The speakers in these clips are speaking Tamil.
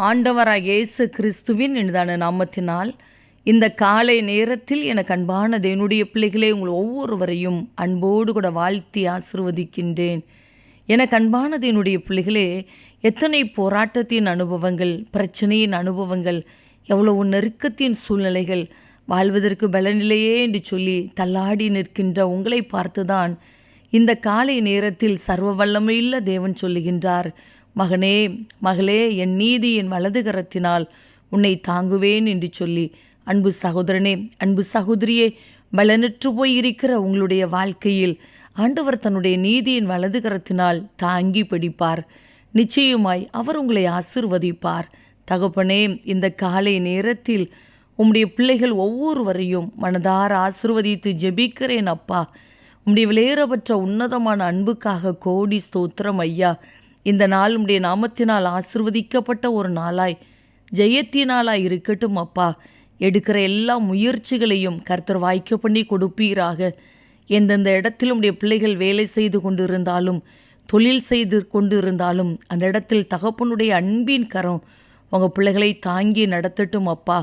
ஆண்டவராக இயேசு கிறிஸ்துவின் இனிதான நாமத்தினால் இந்த காலை நேரத்தில் எனக்கு அன்பான தேவனுடைய பிள்ளைகளே, உங்கள் ஒவ்வொருவரையும் அன்போடு கூட வாழ்த்தி ஆசிர்வதிக்கின்றேன். எனக்கு அன்பான தேவனுடைய பிள்ளைகளே, எத்தனை போராட்டத்தின் அனுபவங்கள், பிரச்சனையின் அனுபவங்கள், எவ்வளவு நெருக்கத்தின் சூழ்நிலைகள், வாழ்வதற்கு பலனில்லையே என்று சொல்லி தள்ளாடி நிற்கின்ற உங்களை பார்த்துதான் இந்த காலை நேரத்தில் சர்வ வல்லமையுள்ள தேவன் சொல்லுகின்றார், மகனே மகளே, என் நீதியின் வலது கரத்தினால் உன்னை தாங்குவேன் என்று சொல்லி. அன்பு சகோதரனே, அன்பு சகோதரியே, பலனற்று போய் இருக்கிற உங்களுடைய வாழ்க்கையில் ஆண்டவர் தன்னுடைய நீதியின் வலது கரத்தினால் தாங்கி பிடிப்பார். நிச்சயமாய் அவர் உங்களை ஆசிர்வதிப்பார். தகப்பனே, இந்த காலை நேரத்தில் உம்முடைய பிள்ளைகள் ஒவ்வொருவரையும் மனதார ஆசிர்வதித்து ஜெபிக்கிறேன் அப்பா. உம்முடைய விலையேறப்பட்ட உன்னதமான அன்புக்காக கோடி ஸ்தோத்திரம் ஐயா. இந்த நாள் உம்முடைய நாமத்தினால் ஆசிர்வதிக்கப்பட்ட ஒரு நாளாய், ஜெயத்தினாலாய் இருக்கட்டும் அப்பா. எடுக்கிற எல்லா முயற்சிகளையும் கர்த்தர் வாய்க்க பண்ணி கொடுப்பீராக. எந்தெந்த இடத்தில் உம்முடைய பிள்ளைகள் வேலை செய்து கொண்டிருந்தாலும், தொழில் செய்து கொண்டிருந்தாலும், அந்த இடத்தில் தகப்பனுடைய அன்பின் கரம் உங்கள் பிள்ளைகளை தாங்கி நடத்தட்டும் அப்பா.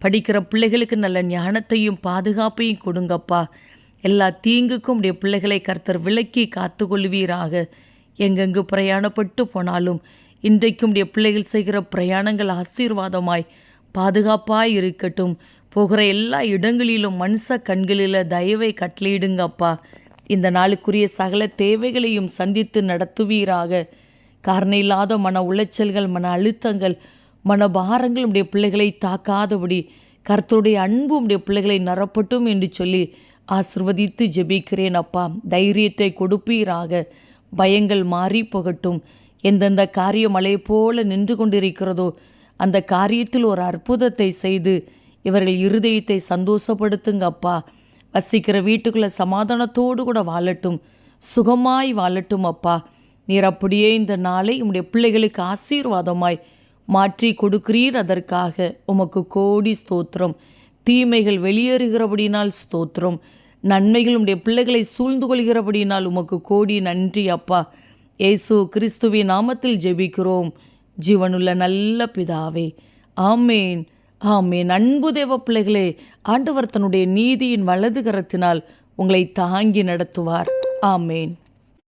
படிக்கிற பிள்ளைகளுக்கு நல்ல ஞானத்தையும் பாதுகாப்பையும் கொடுங்கப்பா. எல்லா தீங்குக்கும் உடைய பிள்ளைகளை கர்த்தர் விலக்கி காத்து கொள்வீராக. எங்கெங்கு பிரயாணப்பட்டு போனாலும் இன்றைக்கும் உடைய பிள்ளைகள் செய்கிற பிரயாணங்கள் ஆசீர்வாதமாய் பாதுகாப்பாய் இருக்கட்டும். போகிற எல்லா இடங்களிலும் மனுஷ கண்களில் தயவை கட்டளையிடுங்கப்பா. இந்த நாளுக்குரிய சகல தேவைகளையும் சந்தித்து நடத்துவீராக. காரணம் இல்லாத மன உளைச்சல்கள், மன அழுத்தங்கள், மனபாரங்கள் உடைய பிள்ளைகளை தாக்காதபடி கர்த்தருடைய அன்பு உடைய பிள்ளைகளை நிரப்பட்டும் என்று சொல்லி ஆசிர்வதித்து ஜெபிக்கிறேன் அப்பா. தைரியத்தை கொடுப்பீராக. பயங்கள் மாறி போகட்டும். எந்தெந்த காரியம் மலை போல நின்று கொண்டிருக்கிறதோ அந்த காரியத்தில் ஒரு அற்புதத்தை செய்து இவர்கள் இருதயத்தை சந்தோஷப்படுத்துங்க அப்பா. வசிக்கிற வீட்டுக்குள்ளே சமாதானத்தோடு கூட வாழட்டும், சுகமாய் வாழட்டும் அப்பா. நீர் அப்படியே இந்த நாளை உம்முடைய பிள்ளைகளுக்கு ஆசீர்வாதமாய் மாற்றி கொடுக்கிறீர். அதற்காக உமக்கு கோடி ஸ்தோத்திரம். தீமைகள் வெளியேறுகிறபடினால் ஸ்தோத்திரம். நன்மைகள் உடைய பிள்ளைகளை சூழ்ந்து கொள்கிறபடினால் உமக்கு கோடி நன்றி அப்பா. இயேசு கிறிஸ்துவின் நாமத்தில் ஜெபிக்கிறோம் ஜீவனுள்ள நல்ல பிதாவே, ஆமேன் ஆமேன். அன்பு தேவ பிள்ளைகளே, ஆண்டவர் தன்னுடைய நீதியின் வலது கரத்தினால் உங்களை தாங்கி நடத்துவார். ஆமேன்.